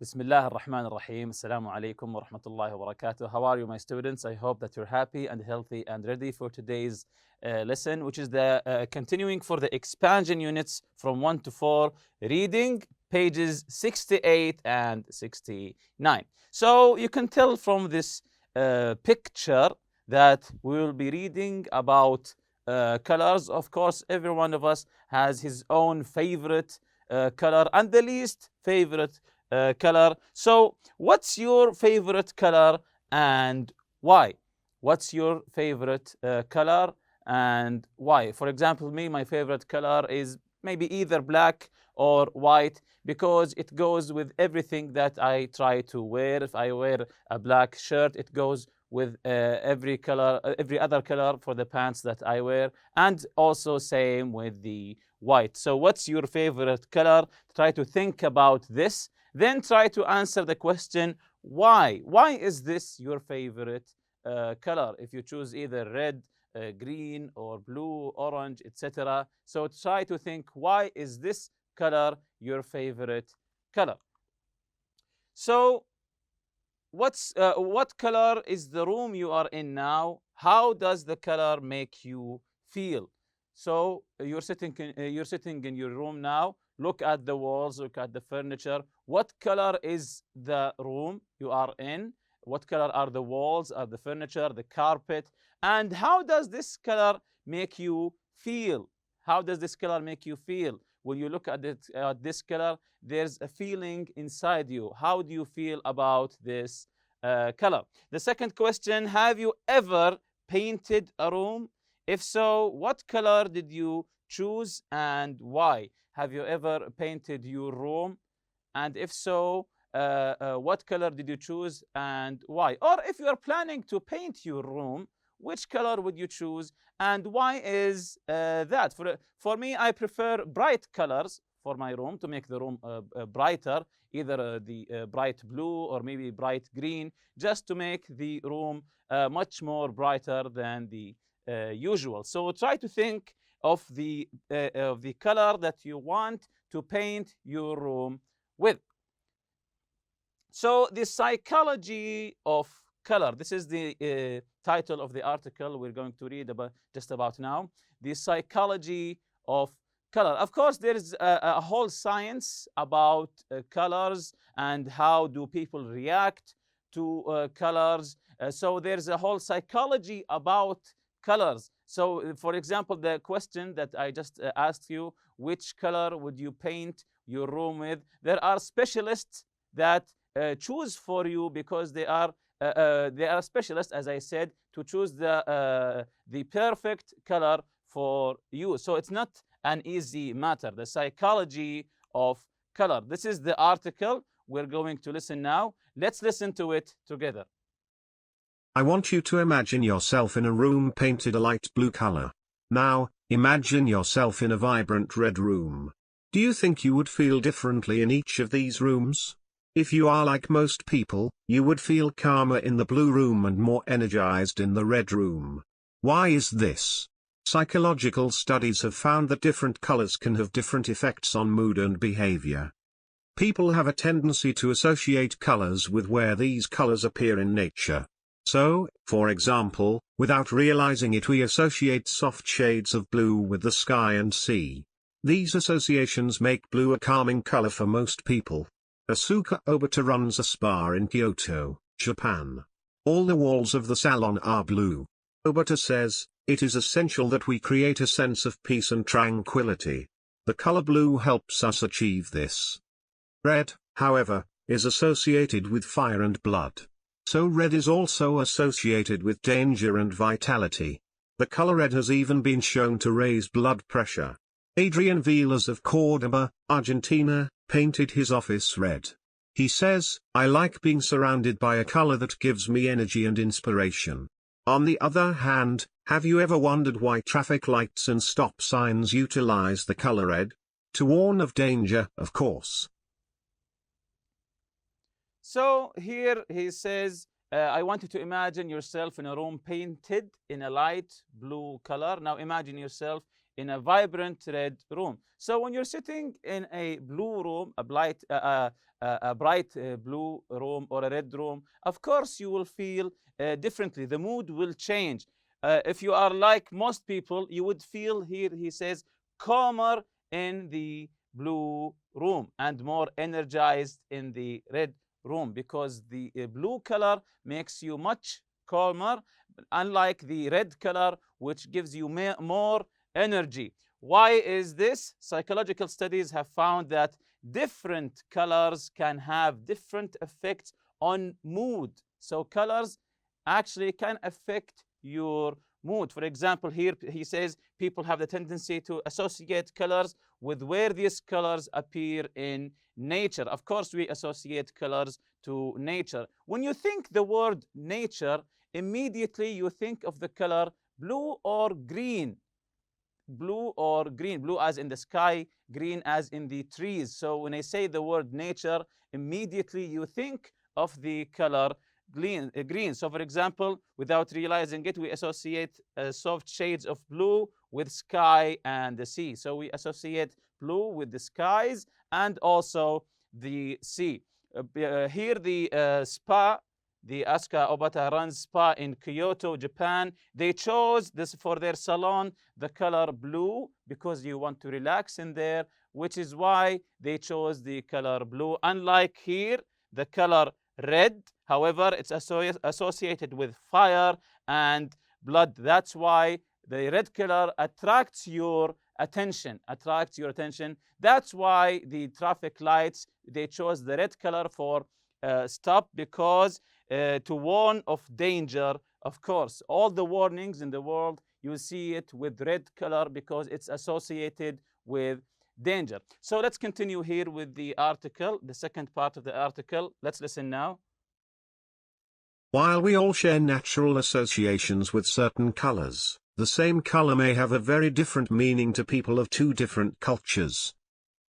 بسم الله الرحمن الرحيم. السلام عليكم ورحمة الله وبركاته. How are you, my students? I hope that you're happy and healthy and ready for today's lesson, which is the continuing for the expansion units from 1 to 4, reading pages 68 and 69. So you can tell from this picture that we will be reading about colors. Of course, every one of us has his own favorite color and the least favorite color. So what's your favorite color and why? What's your favorite color and why? For example, my favorite color is maybe either black or white because it goes with everything that I try to wear. If I wear a black shirt, it goes with every other color for the pants that I wear, and also same with the white. So what's your favorite color? Try to think about this. Then try to answer the question, why? Why is this your favorite color? If you choose either red, green, or blue, orange, etc. So try to think, why is this color your favorite color? So what color is the room you are in now? How does the color make you feel? So you're sitting in your room now. Look at the walls, look at the furniture. What color is the room you are in? What color are the walls, are the furniture, the carpet? And how does this color make you feel? How does this color make you feel? When you look at this color, there's a feeling inside you. How do you feel about this color? The second question, have you ever painted a room? If so, what color did you choose and why? Have you ever painted your room? And if so, what color did you choose and why? Or if you are planning to paint your room, which color would you choose and why is that? For me, I prefer bright colors for my room to make the room brighter, either the bright blue or maybe bright green, just to make the room much more brighter than the usual. So try to think of the color that you want to paint your room with. So the psychology of color. This is the title of the article we're going to read just about now. The psychology of color. Of course, there is a whole science about colors and how do people react to colors. So there's a whole psychology about colors. So, for example, the question that I just asked you, which color would you paint your room with? There are specialists that choose for you because they are specialists, as I said, to choose the perfect color for you. So it's not an easy matter. The psychology of color. This is the article we're going to listen now. Let's listen to it together. I want you to imagine yourself in a room painted a light blue color. Now, imagine yourself in a vibrant red room. Do you think you would feel differently in each of these rooms? If you are like most people, you would feel calmer in the blue room and more energized in the red room. Why is this? Psychological studies have found that different colors can have different effects on mood and behavior. People have a tendency to associate colors with where these colors appear in nature. So, for example, without realizing it, we associate soft shades of blue with the sky and sea. These associations make blue a calming color for most people. Asuka Obata runs a spa in Kyoto, Japan. All the walls of the salon are blue. Obata says, it is essential that we create a sense of peace and tranquility. The color blue helps us achieve this. Red, however, is associated with fire and blood. So red is also associated with danger and vitality. The color red has even been shown to raise blood pressure. Adrian Vilas of Córdoba, Argentina, painted his office red. He says, I like being surrounded by a color that gives me energy and inspiration. On the other hand, have you ever wondered why traffic lights and stop signs utilize the color red? To warn of danger, of course. So here he says, I want you to imagine yourself in a room painted in a light blue color. Now imagine yourself in a vibrant red room. So when you're sitting in a blue room, a bright blue room or a red room, of course you will feel differently. The mood will change. If you are like most people, you would feel here, he says, calmer in the blue room and more energized in the red room, because the blue color makes you much calmer, unlike the red color, which gives you more energy. Why is this? Psychological studies have found that different colors can have different effects on mood. So colors actually can affect your mood. For example, here he says people have the tendency to associate colors with where these colors appear in nature. Of course, we associate colors to nature. When you think the word nature, immediately you think of the color blue or green. Blue or green, blue as in the sky, green as in the trees. So when I say the word nature, immediately you think of the color green. So for example, without realizing it, we associate soft shades of blue with sky and the sea. So we associate blue with the skies and also the sea. Here the spa, the Asuka Obata runs spa in Kyoto, Japan. They chose this for their salon, the color blue, because you want to relax in there, which is why they chose the color blue. Unlike here, the color red, however, it's associated with fire and blood. That's why the red color attracts your attention. That's why the traffic lights, they chose the red color for stop, because to warn of danger. Of course, all the warnings in the world, you see it with red color because it's associated with danger. So let's continue here with the article, the second part of the article. Let's listen now. While we all share natural associations with certain colors, the same color may have a very different meaning to people of two different cultures.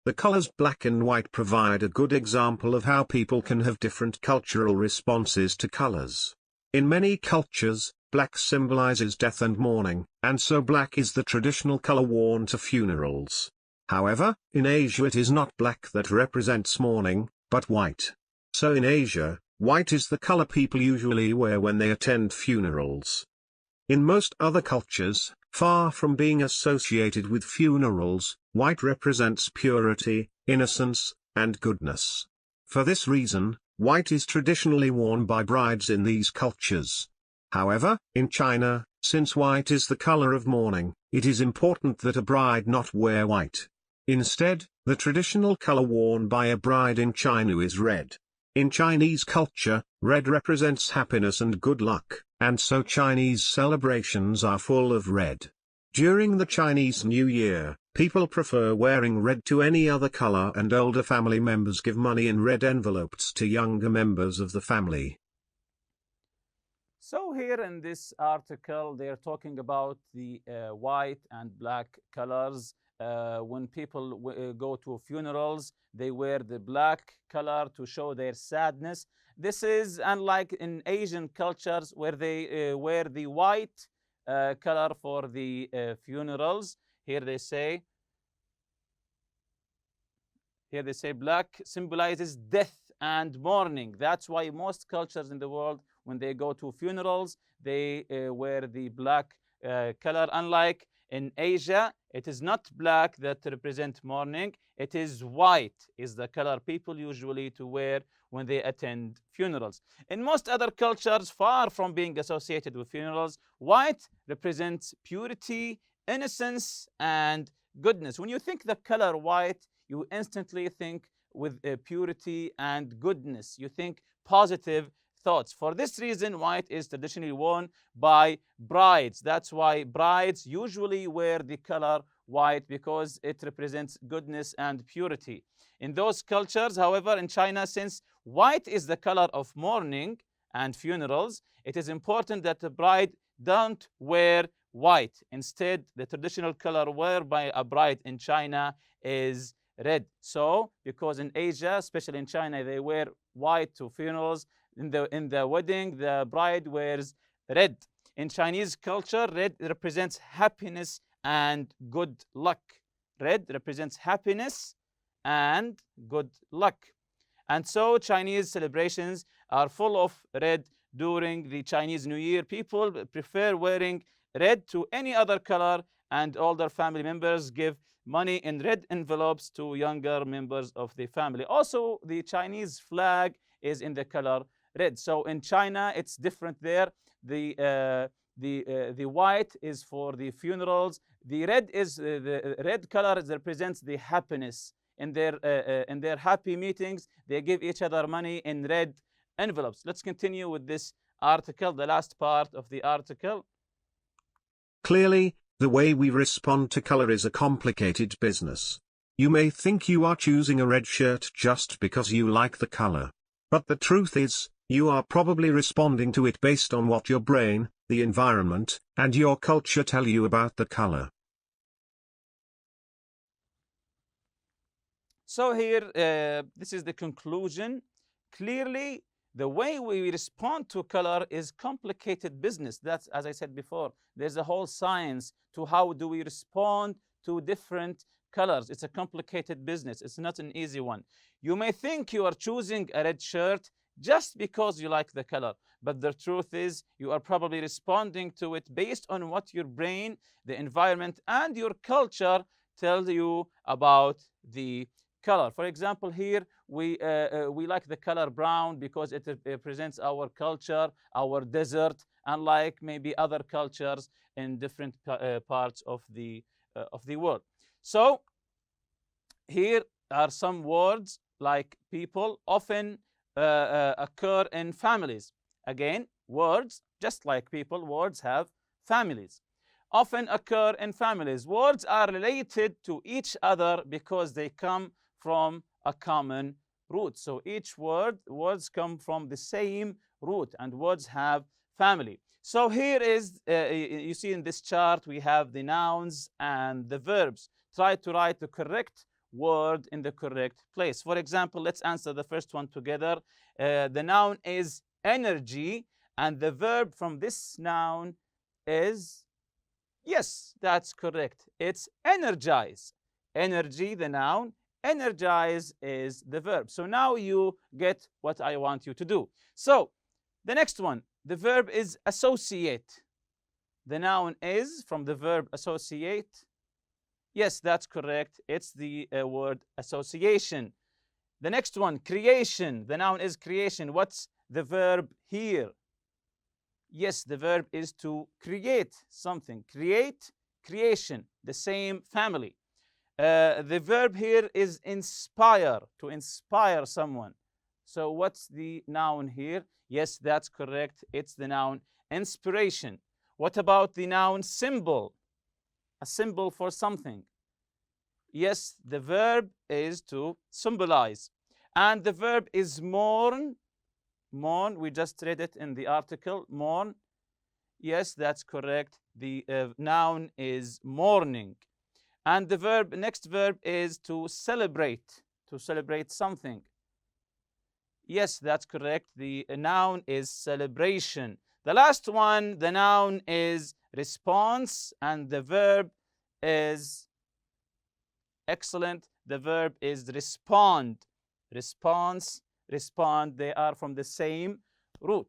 The colors black and white provide a good example of how people can have different cultural responses to colors. In many cultures, black symbolizes death and mourning, and so black is the traditional color worn to funerals. However, in Asia it is not black that represents mourning, but white. So in Asia, white is the color people usually wear when they attend funerals. In most other cultures, far from being associated with funerals, white represents purity, innocence, and goodness. For this reason, white is traditionally worn by brides in these cultures. However, in China, since white is the color of mourning, it is important that a bride not wear white. Instead, the traditional color worn by a bride in China is red. In Chinese culture, red represents happiness and good luck, and so Chinese celebrations are full of red. During the Chinese New Year, people prefer wearing red to any other color, and older family members give money in red envelopes to younger members of the family. So here in this article, they're talking about the white and black colors. When people go to funerals, they wear the black color to show their sadness. This is unlike in Asian cultures where they wear the white color for the funerals. Here they say black symbolizes death and mourning. That's why most cultures in the world, when they go to funerals, they wear the black color. Unlike in Asia, it is not black that represents mourning. It is white is the color people usually to wear when they attend funerals. In most other cultures, far from being associated with funerals, white represents purity, innocence, and goodness. When you think the color white, you instantly think with purity and goodness. You think positive thoughts. For this reason, white is traditionally worn by brides. That's why brides usually wear the color white, because it represents goodness and purity. In those cultures, however, in China, since white is the color of mourning and funerals, it is important that the bride don't wear white. Instead, the traditional color worn by a bride in China is red. So, because in Asia, especially in China, they wear white to funerals. In the wedding, the bride wears red. In Chinese culture, red represents happiness and good luck. Red represents happiness and good luck. And so Chinese celebrations are full of red during the Chinese New Year. People prefer wearing red to any other color, and older family members give money in red envelopes to younger members of the family. Also, the Chinese flag is in the color red. So in China, it's different there. The white is for the funerals. The red is the red color represents the happiness. In their happy meetings, they give each other money in red envelopes. Let's continue with this article, the last part of the article. Clearly, the way we respond to color is a complicated business. You may think you are choosing a red shirt just because you like the color. But the truth is, you are probably responding to it based on what your brain, the environment, and your culture tell you about the color. So here, this is the conclusion. Clearly, the way we respond to color is complicated business. That's, as I said before, there's a whole science to how do we respond to different colors. It's a complicated business. It's not an easy one. You may think you are choosing a red shirt just because you like the color, but the truth is you are probably responding to it based on what your brain, the environment, and your culture tell you about the color. For example, here we like the color brown because it represents our culture, our desert, unlike maybe other cultures in different parts of the world. So here are some words like people often occur in families. Again, words, just like people, words have families. Often occur in families. Words are related to each other because they come from a common root. So each words come from the same root, and words have family. So here is, you see in this chart, we have the nouns and the verbs. Try to write the correct word in the correct place. For example, let's answer the first one together. The noun is energy, and the verb from this noun is, yes, that's correct. It's energize. Energy, the noun. Energize is the verb. So now you get what I want you to do. So the next one, the verb is associate. The noun is from the verb associate. Yes, that's correct. It's the word association. The next one, creation. The noun is creation. What's the verb here? Yes, the verb is to create something. Create, creation, the same family. The verb here is inspire, to inspire someone. So what's the noun here? Yes, that's correct. It's the noun inspiration. What about the noun symbol? A symbol for something. Yes, the verb is to symbolize. And the verb is mourn. Mourn, we just read it in the article. Mourn. Yes, that's correct. The noun is mourning. And the verb, next verb is to celebrate something. Yes, that's correct. The noun is celebration. The last one, the noun is response, and the verb is, excellent, the verb is respond. Response, respond, they are from the same root.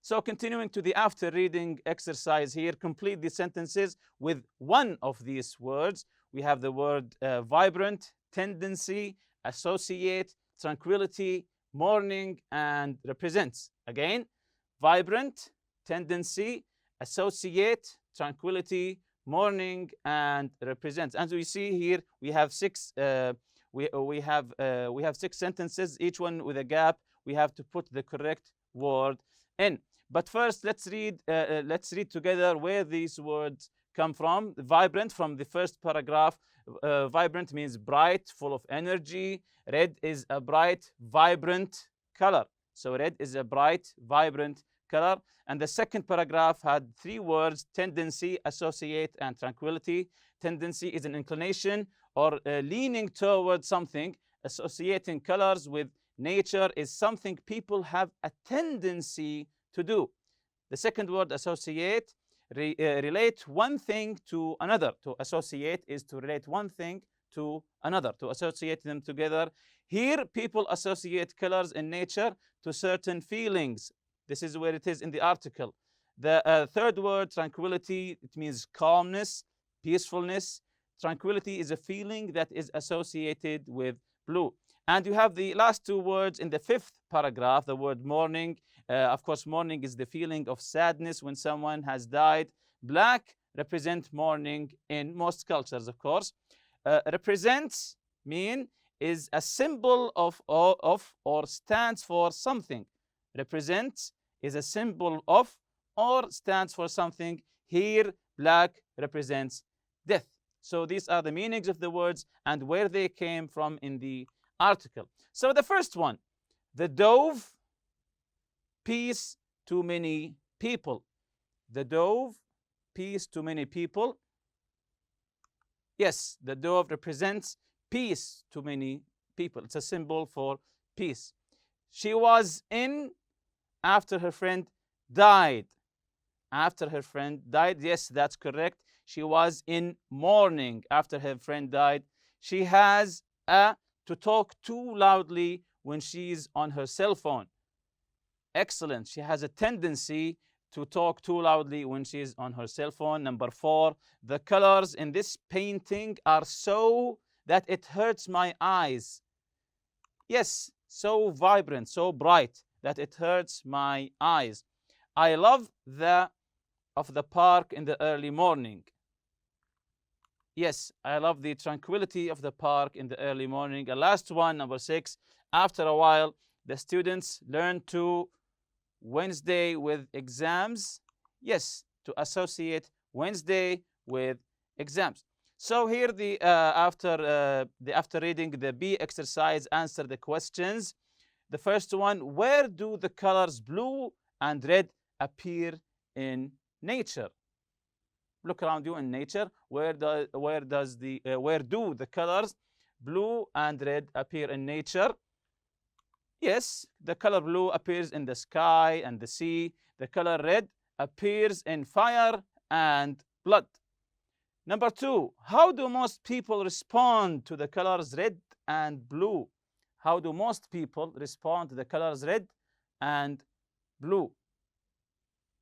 So continuing to the after reading exercise here, complete the sentences with one of these words. We have the word vibrant, tendency, associate, tranquility, mourning, and represents. Again, vibrant, tendency, associate, tranquility, mourning, and represents. And we see here we have six. We have 6 sentences, each one with a gap. We have to put the correct word in. But first, let's read together where these words come from. Vibrant, from the first paragraph. Vibrant means bright, full of energy. Red is a bright, vibrant color. So red is a bright, vibrant color. And the second paragraph had 3 words: tendency, associate, and tranquility. Tendency is an inclination or leaning toward something. Associating colors with nature is something people have a tendency to do. The second word, associate, relate one thing to another. To associate is to relate one thing to another, to associate them together. Here, people associate colors in nature to certain feelings. This is where it is in the article. The third word, tranquility, it means calmness, peacefulness. Tranquility is a feeling that is associated with blue. And you have the last two words in the fifth paragraph, the word mourning. Of course, mourning is the feeling of sadness when someone has died. Black represent mourning in most cultures, of course. Represents mean is a symbol of or stands for something. Represents is a symbol of or stands for something. Here, black represents death. So these are the meanings of the words and where they came from in the article. So the first one, the dove, peace to many people. The dove, peace to many people. Yes, the dove represents peace to many people. It's a symbol for peace. She was in after her friend died. After her friend died, yes, that's correct. She was in mourning after her friend died. She has to talk too loudly when she's on her cell phone. Excellent. She has a tendency to talk too loudly when she's on her cell phone. Number 4, the colors in this painting are so that it hurts my eyes. Yes, so vibrant, so bright that it hurts my eyes. I love the park in the early morning. Yes, I love the tranquility of the park in the early morning. And last one, number 6, after a while, the students learn to Wednesday with exams. Yes, to associate Wednesday with exams. So here after reading the B exercise, answer the questions. The first one, where do the colors blue and red appear in nature? Look around you in nature. Where do the colors blue and red appear in nature? Yes, the color blue appears in the sky and the sea. The color red appears in fire and blood. Number 2, how do most people respond to the colors red and blue? How do most people respond to the colors red and blue?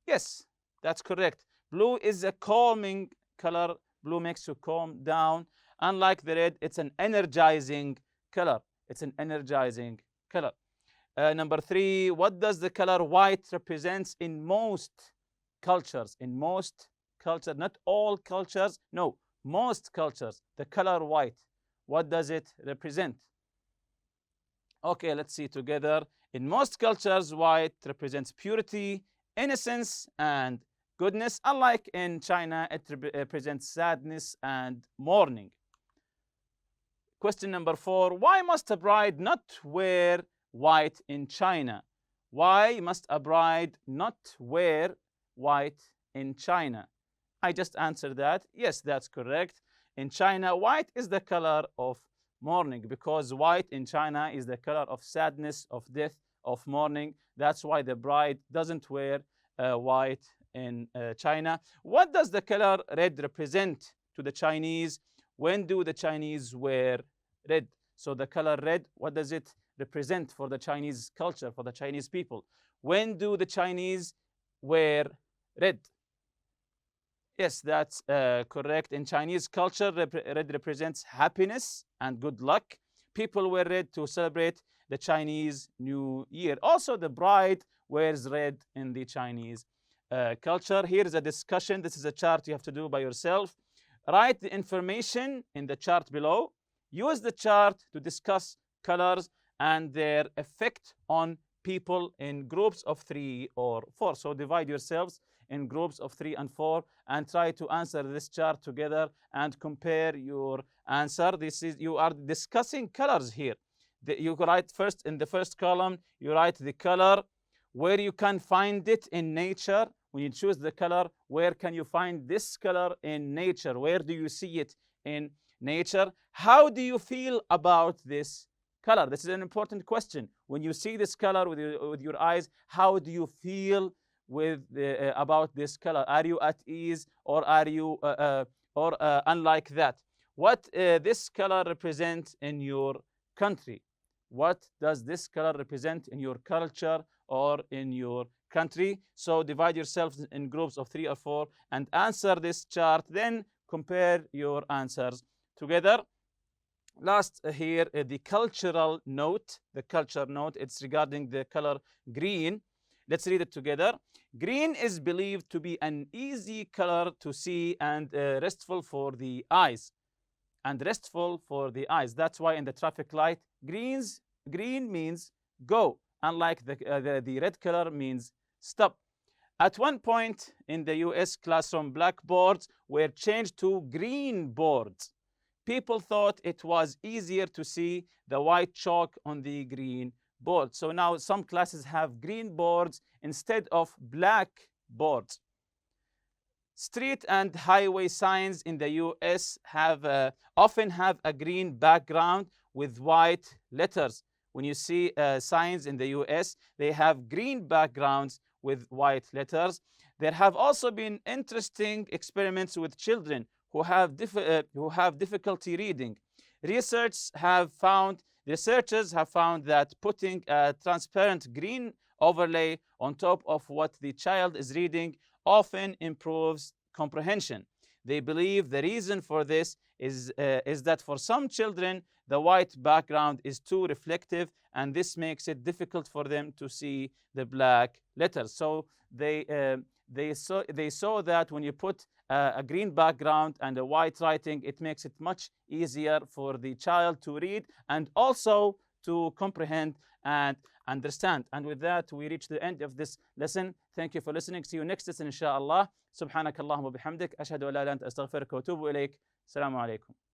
Yes, that's correct. Blue is a calming color. Blue makes you calm down. Unlike the red, it's an energizing color. It's an energizing color. Number 3, what does the color white represent in most cultures? In most cultures, not all cultures, no, most cultures, the color white, what does it represent? Okay, let's see together. In most cultures, white represents purity, innocence, and goodness. Unlike in China, it represents sadness and mourning. Question number 4, why must a bride not wear white in China? Why must a bride not wear white in China? I just answered that. Yes, that's correct. In China, white is the color of mourning because white in China is the color of sadness, of death, of mourning. That's why the bride doesn't wear white in China. What does the color red represent to the Chinese? When do the Chinese wear red? So the color red, what does it represent for the Chinese culture, for the Chinese people? When do the Chinese wear red? Yes, that's correct. In Chinese culture, red represents happiness and good luck. People wear red to celebrate the Chinese New Year. Also, the bride wears red in the Chinese culture. Here is a discussion. This is a chart you have to do by yourself. Write the information in the chart below. Use the chart to discuss colors and their effect on people in groups of 3 or 4. So divide yourselves in groups of 3 and 4 and try to answer this chart together and compare your answer. You are discussing colors here. You write first in the first column, you write the color, where you can find it in nature. When you choose the color, where can you find this color in nature? Where do you see it in nature? How do you feel about this color? This is an important question. When you see this color with your eyes, how do you feel with about this color? Are you at ease, or are you unlike that? What this color represents in your country? What does this color represent in your culture or in your country? So divide yourselves in groups of 3 or 4 and answer this chart. Then compare your answers together. Last here, the cultural note. The culture note, it's regarding the color green. Let's read it together. Green is believed to be an easy color to see and restful for the eyes. And restful for the eyes. That's why in the traffic light, green means go, unlike the red color means stop. At one point in the US classroom, blackboards were changed to green boards. People thought it was easier to see the white chalk on the green board. So now some classes have green boards instead of black boards. Street and highway signs in the US often have a green background with white letters. When you see signs in the US, they have green backgrounds with white letters. There have also been interesting experiments with children who have difficulty reading. Researchers have found that putting a transparent green overlay on top of what the child is reading often improves comprehension. They believe the reason for this is that for some children, the white background is too reflective, and this makes it difficult for them to see the black letters. So they saw that when you put a green background and a white writing, it makes it much easier for the child to read and also to comprehend and understand. And with that, we reach the end of this lesson. Thank you for listening. See you next lesson, inshallah. سبحانك اللهم وبحمدك أشهد أن لا إله إلا أنت أستغفرك وأتوب إليك. السلام عليكم.